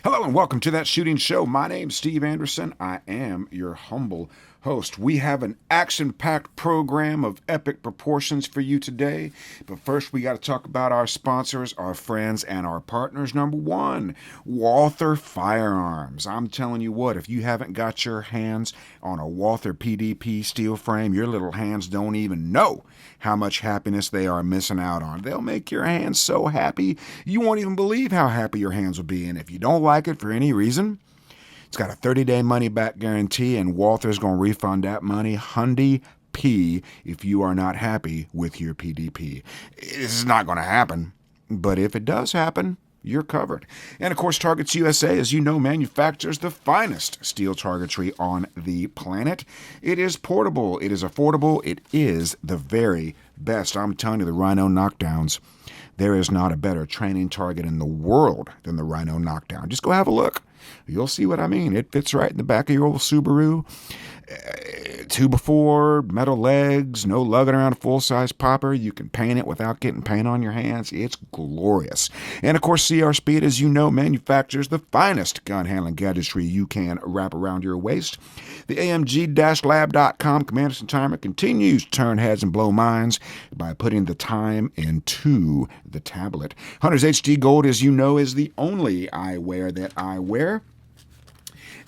Hello and welcome to That Shooting Show. My name's Steve Anderson. I am your humble host. We have an action-packed program of epic proportions for you today. But first, we got to talk about our sponsors, our friends, and our partners. Number one, Walther Firearms. I'm telling you what, if you haven't got your hands on a Walther PDP steel frame, your little hands don't even know how much happiness they are missing out on. They'll make your hands so happy, you won't even believe how happy your hands will be. And if you don't like it for any reason, it's got a 30-day money-back guarantee, and Walther's going to refund that money, Hundy P, if you are not happy with your PDP. This is not going to happen, but if it does happen, you're covered. And of course, Targets USA, as you know, manufactures the finest steel targetry on the planet. It is portable, it is affordable, it is the very best. I'm telling you, the Rhino knockdowns, there is not a better training target in the world than the Rhino knockdown. Just go have a look. You'll see what I mean. It fits right in the back of your old Subaru. 2x4, metal legs, no lugging around a full-size popper. You can paint it without getting paint on your hands. It's glorious. And of course, CR Speed, as you know, manufactures the finest gun handling gadgetry you can wrap around your waist. The AMG-lab.com Commanderson timer continues to turn heads and blow minds by putting the time into the tablet. Hunter's HD Gold, as you know, is the only eyewear that I wear.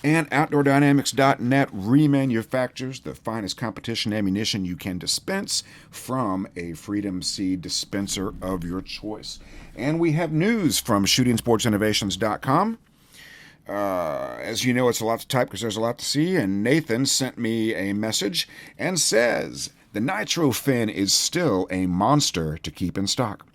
And OutdoorDynamics.net remanufactures the finest competition ammunition you can dispense from a Freedom Seed dispenser of your choice. And we have news from ShootingSportsInnovations.com. As you know, it's a lot to type because there's a lot to see, and Nathan sent me a message and says, the Nitro Fin is still a monster to keep in stock.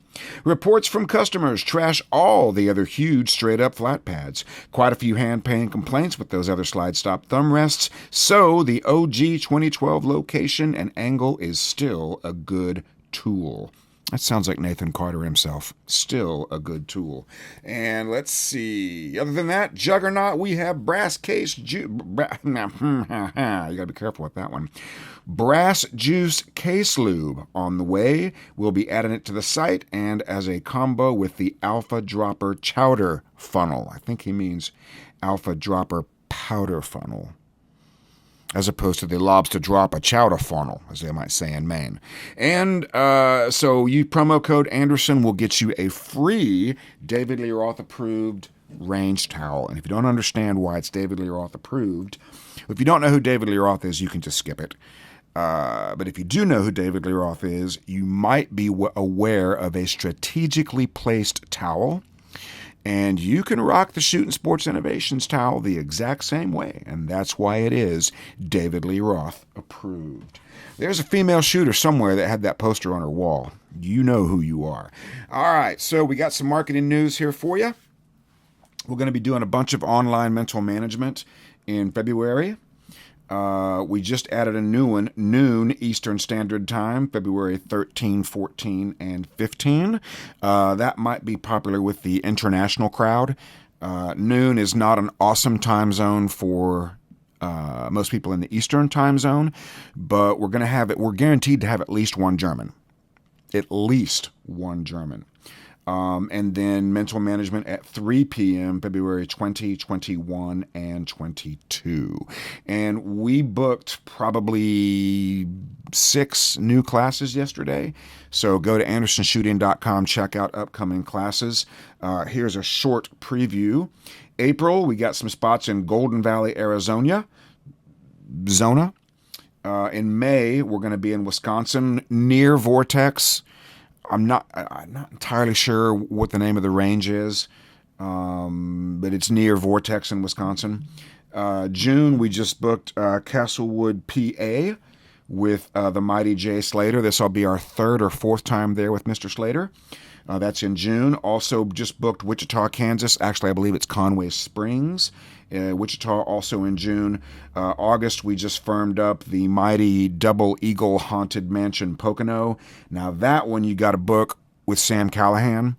Reports from customers trash all the other huge straight-up flat pads. Quite a few hand-pain complaints with those other slide-stop thumb rests, so the OG 2012 location and angle is still a good tool. That sounds like Nathan Carter himself. Still a good tool. And let's see. Other than that, Juggernaut, we have brass case juice. You gotta be careful with that one. Brass juice case lube on the way. We'll be adding it to the site and as a combo with the Alpha Dropper chowder funnel. I think he means Alpha Dropper powder funnel, as opposed to the lobster dropper chowder funnel, as they might say in Maine. And so you promo code Anderson will get you a free David Lee Roth approved range towel. And if you don't understand why it's David Lee Roth approved, if you don't know who David Lee Roth is, you can just skip it. But if you do know who David Lee Roth is, you might be aware of a strategically placed towel. And you can rock the Shooting Sports Innovations towel the exact same way. And that's why it is David Lee Roth approved. There's a female shooter somewhere that had that poster on her wall. You know who you are. All right, so we got some marketing news here for you. We're going to be doing a bunch of online mental management in February. We just added a new one, noon Eastern Standard Time, February 13, 14, and 15. That might be popular with the international crowd. Noon is not an awesome time zone for most people in the Eastern time zone, but we're guaranteed to have at least one German. At least one German. And then mental management at 3 p.m., February 20, 21, and 22. And we booked probably 6 new classes yesterday. So go to andersonshooting.com, check out upcoming classes. Here's a short preview. April, we got some spots in Golden Valley, Arizona. In May, we're going to be in Wisconsin near Vortex. I'm not entirely sure what the name of the range is, but it's near Vortex in Wisconsin. June, we just booked Castlewood, PA with the mighty Jay Slater. This will be our 3rd or 4th time there with Mr. Slater. That's in June. Also just booked Wichita, Kansas. Actually, I believe it's Conway Springs. Wichita also in June. August, we just firmed up the mighty Double Eagle Haunted Mansion Pocono. Now that one you got to book with Sam Callahan.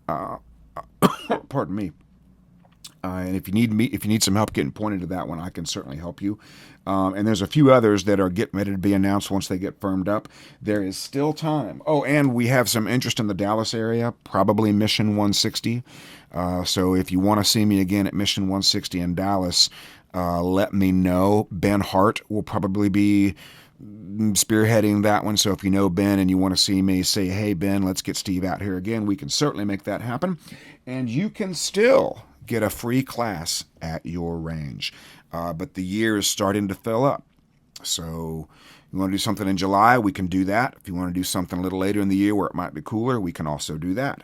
Pardon me. And if you need some help getting pointed to that one, I can certainly help you. And there's a few others that are getting ready to be announced once they get firmed up. There is still time. Oh, and we have some interest in the Dallas area, probably Mission 160. So if you want to see me again at Mission 160 in Dallas, let me know. Ben Hart will probably be spearheading that one. So if you know Ben and you want to see me, say, hey, Ben, let's get Steve out here again. We can certainly make that happen. And you can still get a free class at your range. But the year is starting to fill up. So you want to do something in July, we can do that. If you want to do something a little later in the year where it might be cooler, we can also do that.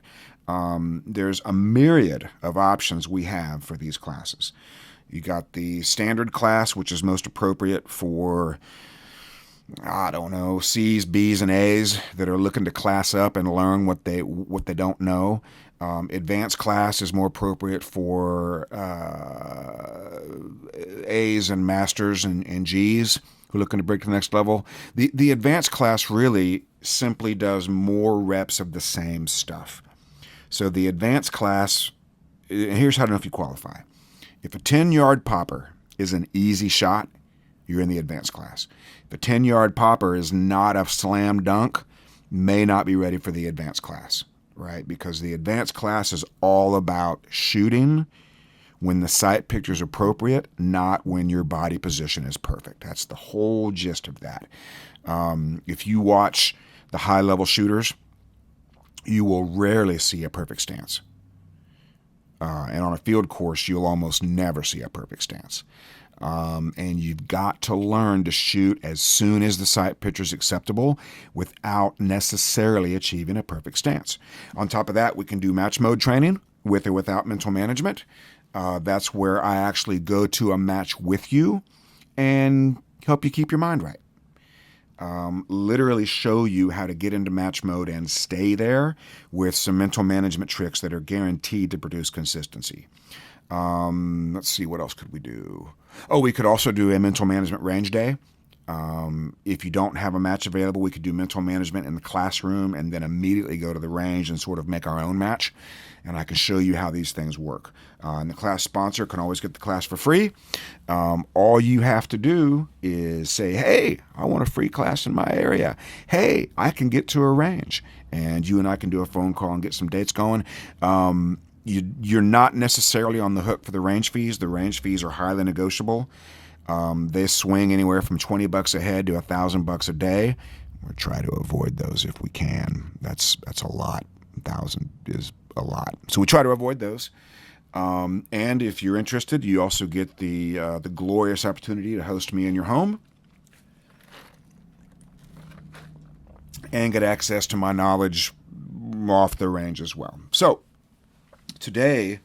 There's a myriad of options we have for these classes. You got the standard class, which is most appropriate for, I don't know, C's, B's, and A's that are looking to class up and learn what they don't know. Advanced class is more appropriate for A's and Masters and G's who are looking to break to the next level. The advanced class really simply does more reps of the same stuff. So the advanced class, here's how to know if you qualify. If a 10-yard popper is an easy shot, you're in the advanced class. If a 10-yard popper is not a slam dunk, may not be ready for the advanced class, right? Because the advanced class is all about shooting when the sight picture is appropriate, not when your body position is perfect. That's the whole gist of that. If you watch the high-level shooters, you will rarely see a perfect stance. And on a field course, you'll almost never see a perfect stance. And you've got to learn to shoot as soon as the sight picture is acceptable without necessarily achieving a perfect stance. On top of that, we can do match mode training with or without mental management. That's where I actually go to a match with you and help you keep your mind right. Literally show you how to get into match mode and stay there with some mental management tricks that are guaranteed to produce consistency. Let's see, what else could we do? Oh, we could also do a mental management range day. If you don't have a match available, we could do mental management in the classroom and then immediately go to the range and sort of make our own match. And I can show you how these things work. And the class sponsor can always get the class for free. All you have to do is say, hey, I want a free class in my area. Hey, I can get to a range. And you and I can do a phone call and get some dates going. You're not necessarily on the hook for the range fees. The range fees are highly negotiable. They swing anywhere from $20 a head to $1,000 a day. We'll try to avoid those if we can. That's a lot. 1,000 is a lot. So we try to avoid those. And if you're interested, you also get the glorious opportunity to host me in your home and get access to my knowledge off the range as well. So today,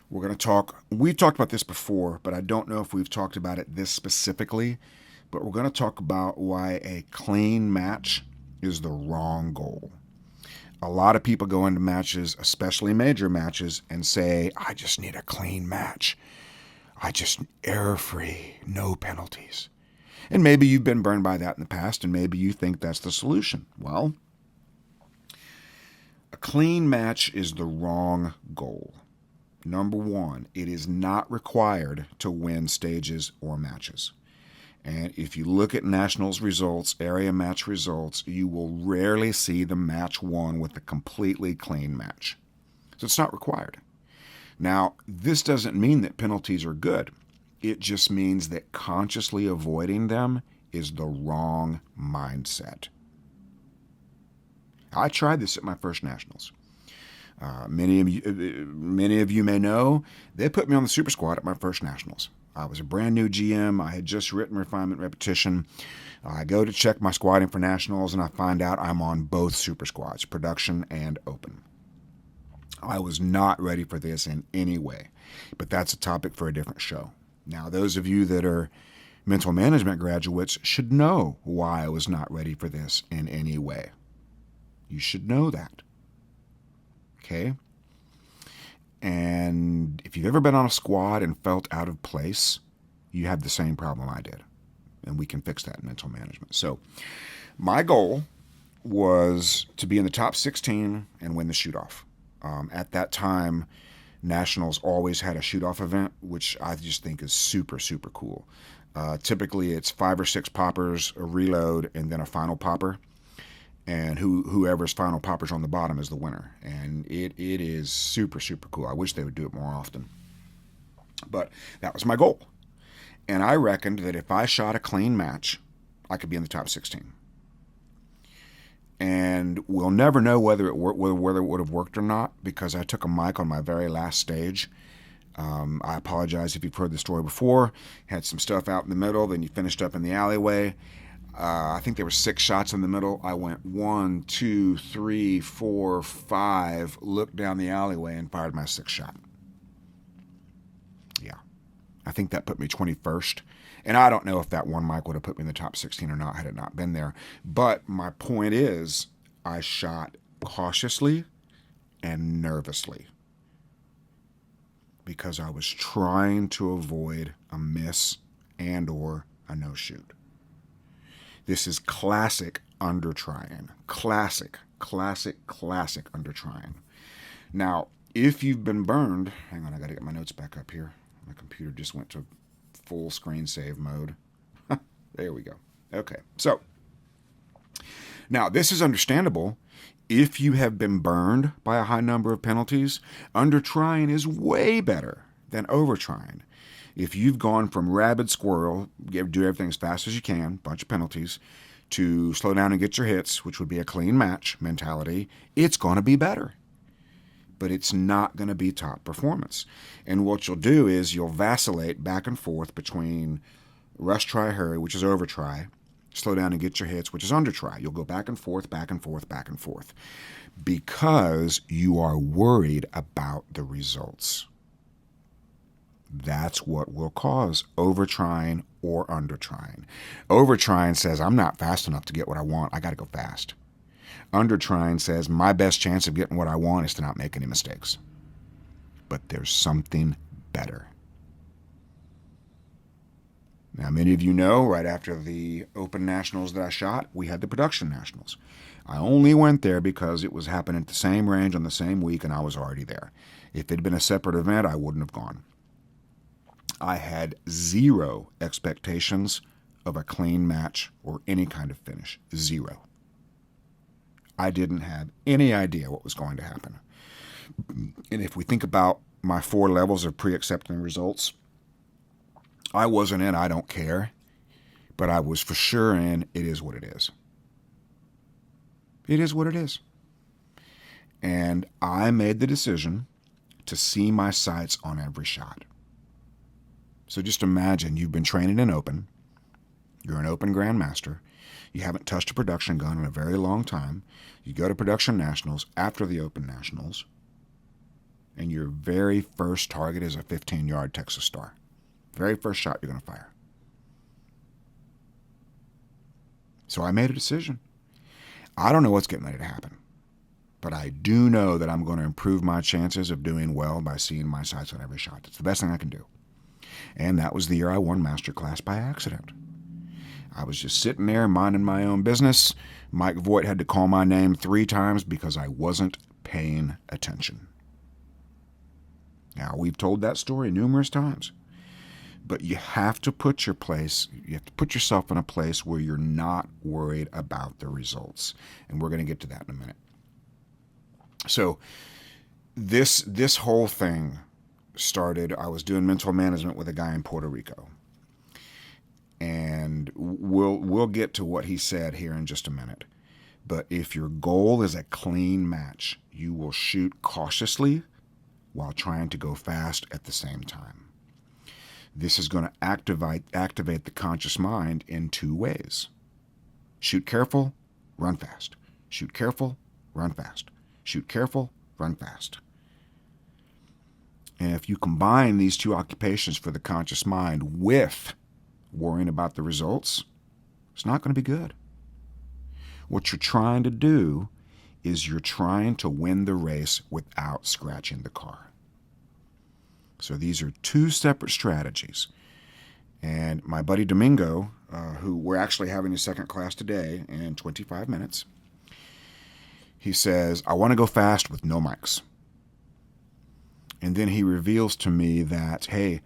we're going to talk, we've talked about this before, but I don't know if we've talked about it this specifically, but we're going to talk about why a clean match is the wrong goal. A lot of people go into matches, especially major matches, and say, I just need a clean match. I just error-free, no penalties. And maybe you've been burned by that in the past, and maybe you think that's the solution. Well, a clean match is the wrong goal. Number one, it is not required to win stages or matches. And if you look at nationals results, area match results, you will rarely see the match won with a completely clean match. So it's not required. Now, this doesn't mean that penalties are good. It just means that consciously avoiding them is the wrong mindset. I tried this at my first nationals. Many of you may know, they put me on the super squad at my first nationals. I was a brand new GM. I had just written refinement repetition. I go to check my squatting for nationals, and I find out I'm on both super squads, production and open. I was not ready for this in any way, but that's a topic for a different show. Now, those of you that are mental management graduates should know why I was not ready for this in any way. You should know that. Okay? And if you've ever been on a squad and felt out of place, you have the same problem I did. And we can fix that in mental management. So my goal was to be in the top 16 and win the shoot-off. At that time, Nationals always had a shoot-off event, which I just think is super, super cool. Typically, it's 5 or 6 poppers, a reload, and then a final popper. And whoever's final popper's on the bottom is the winner. And it is super, super cool. I wish they would do it more often. But that was my goal. And I reckoned that if I shot a clean match, I could be in the top 16. And we'll never know whether it would have worked or not, because I took a mic on my very last stage. I apologize if you've heard the story before. Had some stuff out in the middle, then you finished up in the alleyway. I think there were 6 shots in the middle. I went 1, 2, 3, 4, 5, looked down the alleyway and fired my 6th shot. Yeah. I think that put me 21st. And I don't know if that one mic would have put me in the top 16 or not had it not been there. But my point is, I shot cautiously and nervously because I was trying to avoid a miss and or a no-shoot. This is classic under-trying. Classic under-trying. Now, if you've been burned, hang on, I got to get my notes back up here. My computer just went to full screen save mode. There we go. Okay, so now this is understandable. If you have been burned by a high number of penalties, under-trying is way better than over-trying. If you've gone from rabid squirrel, do everything as fast as you can, bunch of penalties, to slow down and get your hits, which would be a clean match mentality, it's going to be better. But it's not going to be top performance. And what you'll do is you'll vacillate back and forth between rush, try, hurry, which is over try, slow down and get your hits, which is under try. You'll go back and forth, because you are worried about the results. That's what will cause over-trying or under-trying. Over-trying says, I'm not fast enough to get what I want. I got to go fast. Under-trying says, my best chance of getting what I want is to not make any mistakes. But there's something better. Now, many of you know, right after the Open Nationals that I shot, we had the Production Nationals. I only went there because it was happening at the same range on the same week, and I was already there. If it had been a separate event, I wouldn't have gone. I had 0 expectations of a clean match or any kind of finish. 0. I didn't have any idea what was going to happen. And if we think about my 4 levels of pre-accepting results, I wasn't in I don't care, but I was for sure in it is what it is. It is what it is. And I made the decision to see my sights on every shot. So just imagine you've been training in open. You're an open grandmaster. You haven't touched a production gun in a very long time. You go to Production Nationals after the Open Nationals, and your very first target is a 15-yard Texas Star. Very first shot you're going to fire. So I made a decision. I don't know what's getting ready to happen, but I do know that I'm going to improve my chances of doing well by seeing my sights on every shot. It's the best thing I can do. And that was the year I won Master Class by accident. I was just sitting there minding my own business. Mike Voigt had to call my name 3 times because I wasn't paying attention. Now, we've told that story numerous times. But you have to put yourself in a place where you're not worried about the results. And we're going to get to that in a minute. So this whole thing started, I was doing mental management with a guy in Puerto Rico. And we'll get to what he said here in just a minute. But if your goal is a clean match, you will shoot cautiously while trying to go fast at the same time. This is going to activate the conscious mind in 2 ways. Shoot careful, run fast. Shoot careful, run fast. Shoot careful, run fast. And if you combine these 2 occupations for the conscious mind with worrying about the results, it's not going to be good. What you're trying to do is you're trying to win the race without scratching the car. So these are 2 separate strategies. And my buddy Domingo, who we're actually having his second class today in 25 minutes, he says, I want to go fast with no mics. And then he reveals to me that, hey,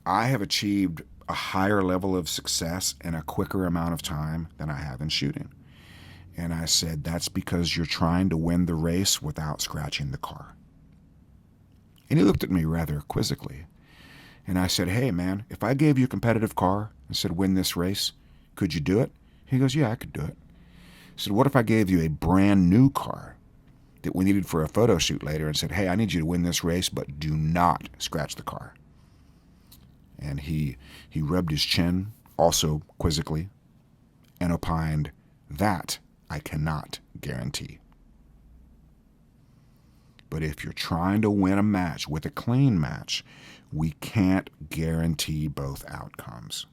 I have achieved a higher level of success in a quicker amount of time than I have in shooting. And I said, that's because you're trying to win the race without scratching the car. And he looked at me rather quizzically. And I said, hey, man, if I gave you a competitive car and said, win this race, could you do it? He goes, yeah, I could do it. I said, what if I gave you a brand new car that we needed for a photo shoot later and said, hey, I need you to win this race, but do not scratch the car? And he rubbed his chin, also quizzically, and opined, that I cannot guarantee. But if you're trying to win a match with a clean match, we can't guarantee both outcomes.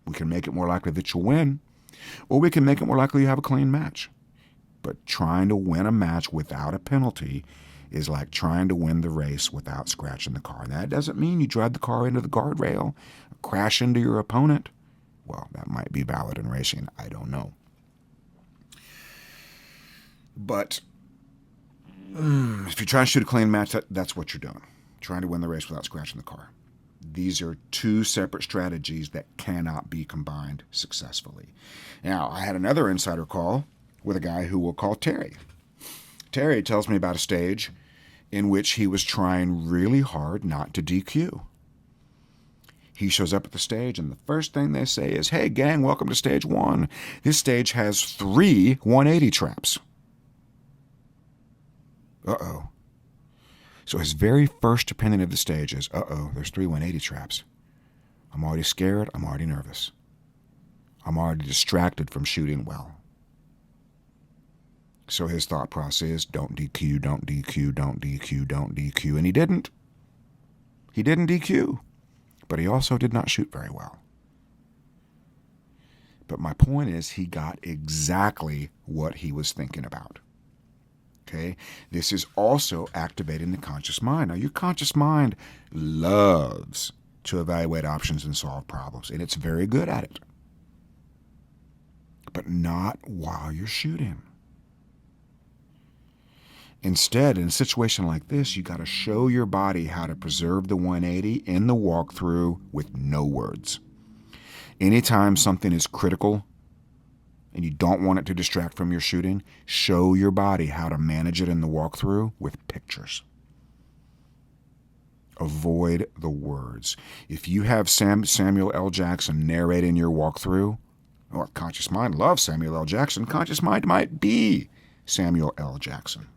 We can make it more likely that you'll win, or we can make it more likely you have a clean match. But trying to win a match without a penalty is like trying to win the race without scratching the car. And that doesn't mean you drive the car into the guardrail, crash into your opponent. Well, that might be valid in racing. I don't know. But if you're trying to shoot a clean match, that's what you're doing. Trying to win the race without scratching the car. These are two separate strategies that cannot be combined successfully. Now, I had another insider call with a guy who we'll call Terry. Terry tells me about a stage in which he was trying really hard not to DQ. He shows up at the stage, and the first thing they say is, hey, gang, welcome to stage 1. This stage has 3 180 traps. Uh-oh. So his very first opinion of the stage is, there's 3 180 traps. I'm already scared. I'm already nervous. I'm already distracted from shooting well. So his thought process is, don't DQ, don't DQ, don't DQ, don't DQ. And he didn't. He didn't DQ. But he also did not shoot very well. But my point is, he got exactly what he was thinking about. Okay? This is also activating the conscious mind. Now, your conscious mind loves to evaluate options and solve problems, and it's very good at it. But not while you're shooting. Instead, in a situation like this, you got to show your body how to preserve the 180 in the walkthrough with no words. Anytime something is critical and you don't want it to distract from your shooting, show your body how to manage it in the walkthrough with pictures. Avoid the words. If you have Samuel L. Jackson narrating your walkthrough, or conscious mind loves Samuel L. Jackson, conscious mind might be Samuel L. Jackson.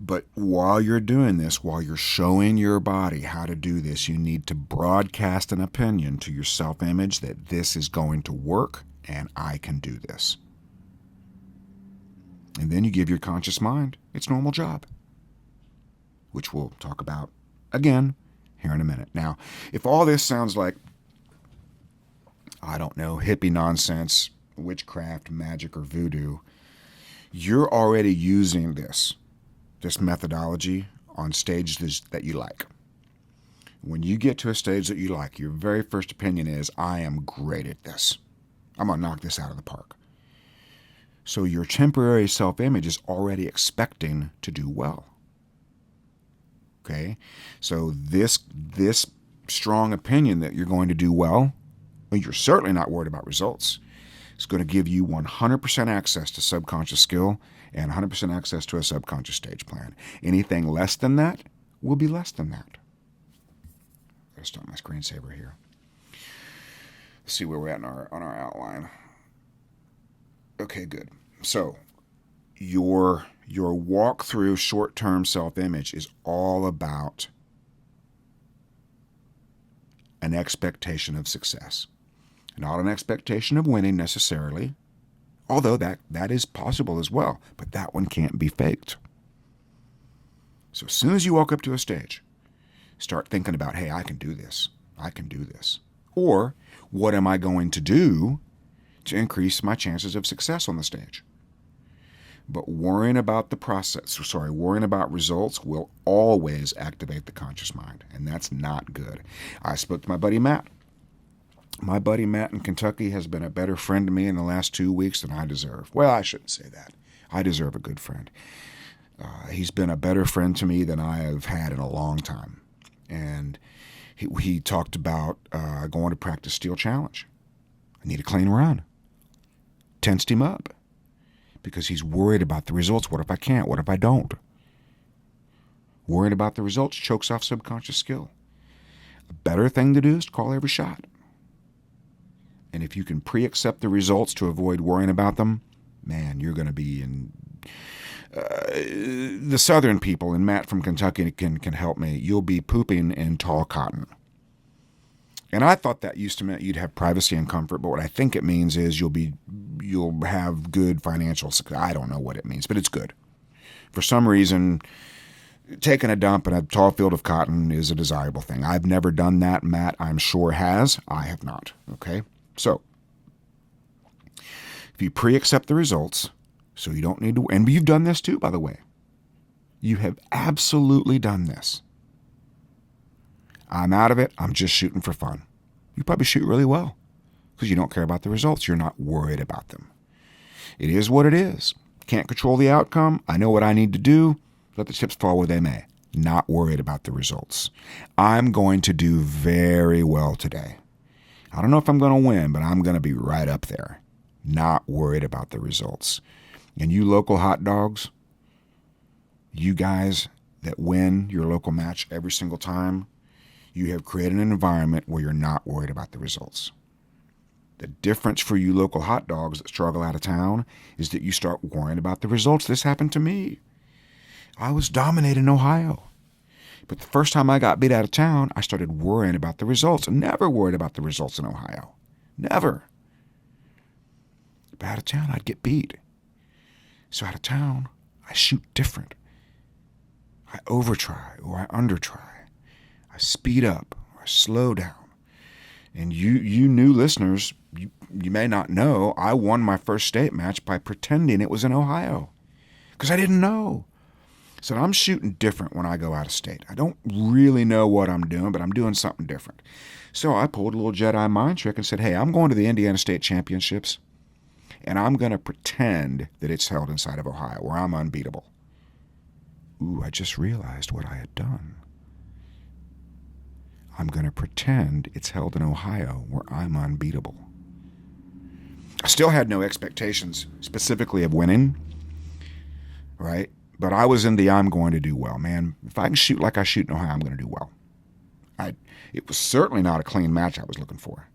But while you're doing this, while you're showing your body how to do this, you need to broadcast an opinion to your self-image that this is going to work and I can do this. And then you give your conscious mind its normal job, which we'll talk about again here in a minute. Now, if all this sounds like, I don't know, hippie nonsense, witchcraft, magic, or voodoo, you're already using this methodology on stages that you like. When you get to a stage that you like, your very first opinion is, I am great at this. I'm going to knock this out of the park. So your temporary self-image is already expecting to do well. Okay? So this strong opinion that you're going to do well you're certainly not worried about results. It's going to give you 100% access to subconscious skill and 100% access to a subconscious stage plan. Anything less than that will be less than that. I'll start my screensaver here. Let's see where we're at on our outline. Okay, good. So your walk-through short-term self-image is all about an expectation of success. Not an expectation of winning necessarily, although that is possible as well, but that one can't be faked. So as soon as you walk up to a stage, start thinking about, hey, I can do this. I can do this. Or, what am I going to do to increase my chances of success on the stage? But worrying about worrying about results will always activate the conscious mind, and that's not good. I spoke to my buddy Matt. My buddy Matt in Kentucky has been a better friend to me in the last 2 weeks than I deserve. Well, I shouldn't say that. I deserve a good friend. He's been a better friend to me than I have had in a long time. And he talked about going to practice steel challenge. I need a clean run. Tensed him up because he's worried about the results. What if I can't? What if I don't? Worried about the results chokes off subconscious skill. A better thing to do is to call every shot. And if you can pre-accept the results to avoid worrying about them, man, you're going to be in... the southern people, and Matt from Kentucky can help me, you'll be pooping in tall cotton. And I thought that used to mean you'd have privacy and comfort, but what I think it means is you'll have good financial success. I don't know what it means, but it's good. For some reason, taking a dump in a tall field of cotton is a desirable thing. I've never done that. Matt, I'm sure, has. I have not. Okay? So, if you pre-accept the results, so you don't need to, and you've done this too, by the way. You have absolutely done this. I'm out of it. I'm just shooting for fun. You probably shoot really well because you don't care about the results. You're not worried about them. It is what it is. Can't control the outcome. I know what I need to do. Let the chips fall where they may. Not worried about the results. I'm going to do very well today. I don't know if I'm going to win, but I'm going to be right up there. Not worried about the results. And you local hot dogs, you guys that win your local match every single time, you have created an environment where you're not worried about the results. The difference for you local hot dogs that struggle out of town is that you start worrying about the results. This happened to me. I was dominating Ohio. But the first time I got beat out of town, I started worrying about the results. I never worried about the results in Ohio. Never. But out of town, I'd get beat. So out of town, I shoot different. I overtry or I undertry. I speed up or I slow down. And you new listeners, you may not know, I won my first state match by pretending it was in Ohio because I didn't know. So I'm shooting different when I go out of state. I don't really know what I'm doing, but I'm doing something different. So I pulled a little Jedi mind trick and said, hey, I'm going to the Indiana State Championships, and I'm going to pretend that it's held inside of Ohio, where I'm unbeatable. Ooh, I just realized what I had done. I'm going to pretend it's held in Ohio, where I'm unbeatable. I still had no expectations specifically of winning, right? But I was in the I'm going to do well, man. If I can shoot like I shoot in Ohio, I'm going to do well. It was certainly not a clean match I was looking for.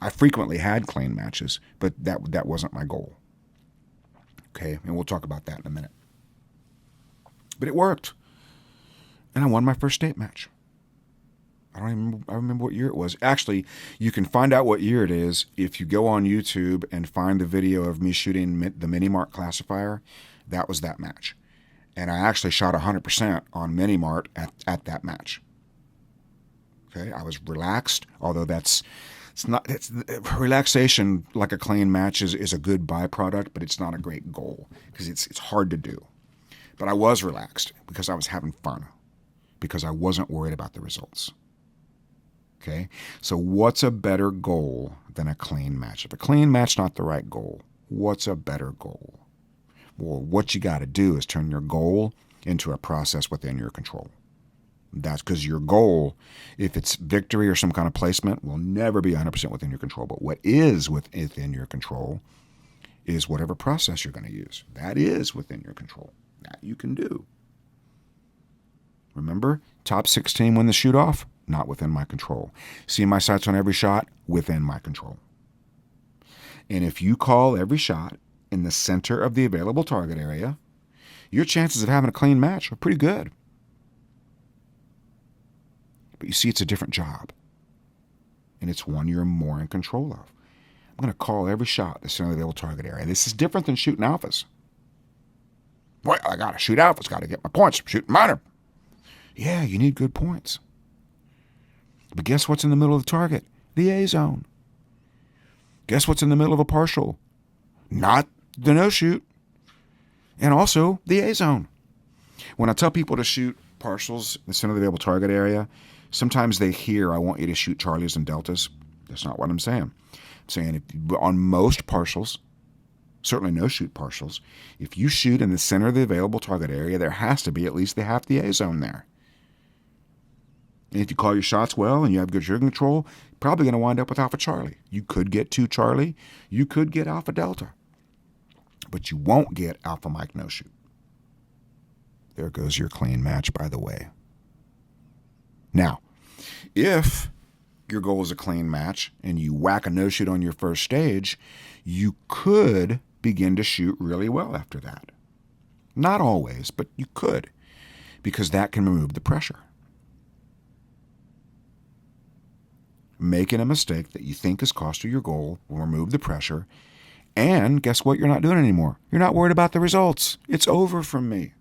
I frequently had clean matches, but that wasn't my goal. Okay, and we'll talk about that in a minute. But it worked, and I won my first state match. I remember what year it was. Actually, you can find out what year it is if you go on YouTube and find the video of me shooting the Mini Mart classifier. That was that match. And I actually shot 100% on Mini Mart at that match. Okay, I was relaxed, although it's relaxation like a clean match is a good byproduct, but it's not a great goal because it's hard to do. But I was relaxed because I was having fun, because I wasn't worried about the results. Okay, so what's a better goal than a clean match? If a clean match not the right goal, what's a better goal? Well, what you got to do is turn your goal into a process within your control. That's because your goal, if it's victory or some kind of placement, will never be 100% within your control. But what is within your control is whatever process you're going to use. That is within your control. That you can do. Remember, top 16 win the shoot-off, not within my control. See my sights on every shot, within my control. And if you call every shot in the center of the available target area, your chances of having a clean match are pretty good. But you see, it's a different job. And it's one you're more in control of. I'm going to call every shot the center of the available target area. This is different than shooting alphas. Well, I got to shoot alphas, got to get my points. I'm shooting minor. Yeah, you need good points. But guess what's in the middle of the target? The A zone. Guess what's in the middle of a partial? Not the no shoot. And also the A zone. When I tell people to shoot partials, the center of the available target area, sometimes they hear I want you to shoot Charlies and Deltas. That's not what I'm saying. I'm saying on most partials, certainly no shoot partials. If you shoot in the center of the available target area, there has to be at least the half the A zone there. And if you call your shots well and you have good shooting control, you're probably going to wind up with Alpha Charlie. You could get 2 Charlie. You could get Alpha Delta. But you won't get Alpha Mike no shoot. There goes your clean match, by the way. Now, if your goal is a clean match and you whack a no shoot on your first stage, you could begin to shoot really well after that. Not always, but you could, because that can remove the pressure. Making a mistake that you think has cost you your goal will remove the pressure, and guess what? You're not doing it anymore. You're not worried about the results. It's over from me.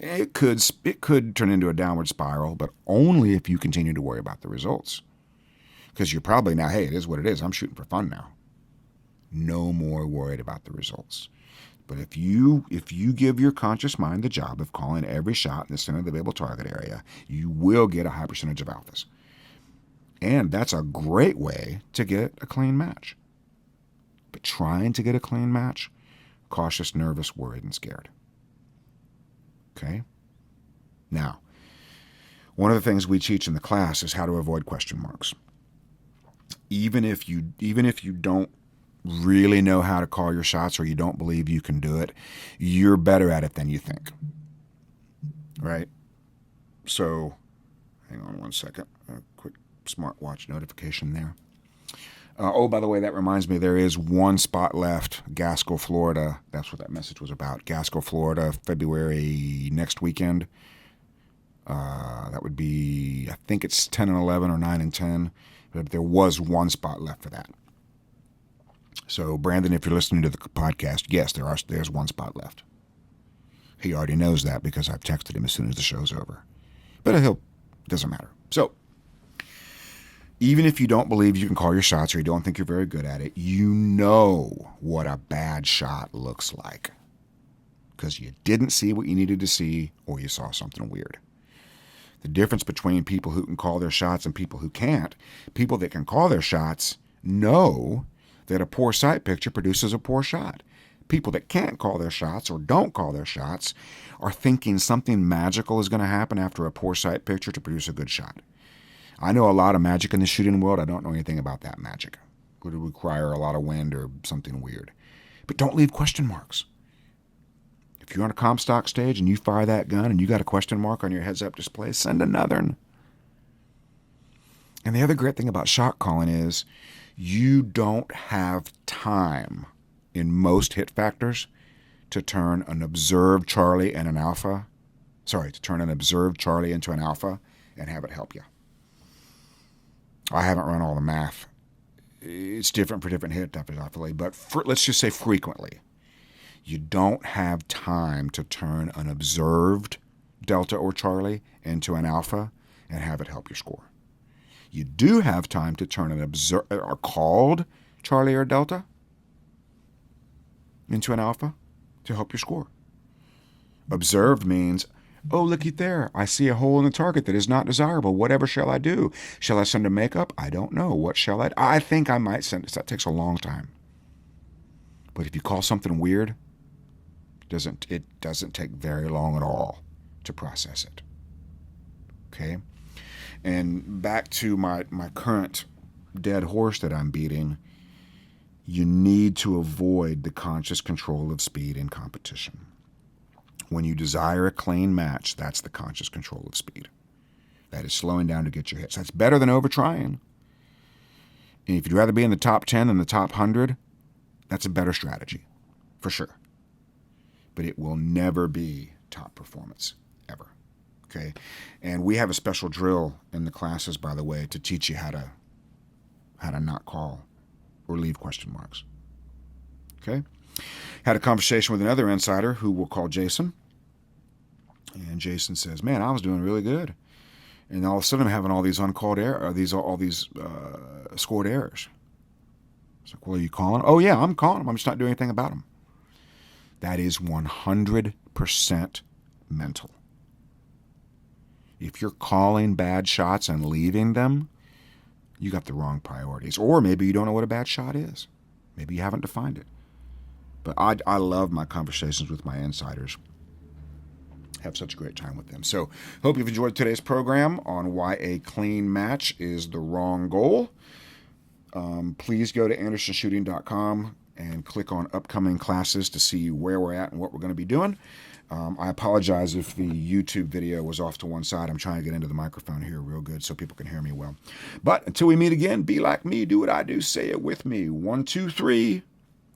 It could turn into a downward spiral, but only if you continue to worry about the results. Because you're probably now, hey, it is what it is. I'm shooting for fun now. No more worried about the results. But if you give your conscious mind the job of calling every shot in the center of the available target area, you will get a high percentage of alphas. And that's a great way to get a clean match. But trying to get a clean match, cautious, nervous, worried, and scared. Okay? Now, one of the things we teach in the class is how to avoid question marks. Even if you don't really know how to call your shots or you don't believe you can do it, you're better at it than you think. Right? So, hang on one second. A quick smartwatch notification there. By the way, that reminds me, there is one spot left, Gaskell, Florida. That's what that message was about. Gaskell, Florida, February next weekend. That would be, I think it's 10 and 11 or 9 and 10. But there was one spot left for that. So, Brandon, if you're listening to the podcast, yes, there's one spot left. He already knows that because I've texted him as soon as the show's over. But it doesn't matter. So, even if you don't believe you can call your shots or you don't think you're very good at it, you know what a bad shot looks like. Because you didn't see what you needed to see or you saw something weird. The difference between people who can call their shots and people who can't, people that can call their shots know that a poor sight picture produces a poor shot. People that can't call their shots or don't call their shots are thinking something magical is going to happen after a poor sight picture to produce a good shot. I know a lot of magic in the shooting world. I don't know anything about that magic. It would require a lot of wind or something weird. But don't leave question marks. If you're on a Comstock stage and you fire that gun and you got a question mark on your heads-up display, send another one. And the other great thing about shot calling is you don't have time in most hit factors to turn an observed Charlie and an alpha. To turn an observed Charlie into an alpha and have it help you. I haven't run all the math. It's different for different hit factors, but let's just say frequently. You don't have time to turn an observed Delta or Charlie into an alpha and have it help your score. You do have time to turn an called Charlie or Delta into an alpha to help your score. Observed means, oh, looky there. I see a hole in the target that is not desirable. Whatever shall I do? Shall I send a makeup? I don't know. What shall I do? I think I might send it. That takes a long time. But if you call something weird, it doesn't take very long at all to process it. Okay? And back to my current dead horse that I'm beating, you need to avoid the conscious control of speed in competition. When you desire a clean match, that's the conscious control of speed. That is slowing down to get your hits. That's better than over-trying. And if you'd rather be in the top 10 than the top 100, that's a better strategy, for sure. But it will never be top performance, ever. Okay? And we have a special drill in the classes, by the way, to teach you how to not call or leave question marks. Okay? Had a conversation with another insider who we'll call Jason. And Jason says, man, I was doing really good. And all of a sudden I'm having all these uncalled errors, all these scored errors. It's like, well, are you calling? Oh, yeah, I'm calling them. I'm just not doing anything about them. That is 100% mental. If you're calling bad shots and leaving them, you got the wrong priorities. Or maybe you don't know what a bad shot is. Maybe you haven't defined it. But I love my conversations with my insiders. Have such a great time with them. So hope you've enjoyed today's program on why a clean match is the wrong goal. Please go to andersonshooting.com and click on upcoming classes to see where we're at and what we're going to be doing. I apologize if the YouTube video was off to one side. I'm trying to get into the microphone here real good so people can hear me well. But until we meet again, be like me, do what I do, say it with me. 1, 2, 3,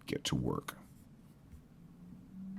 get to work.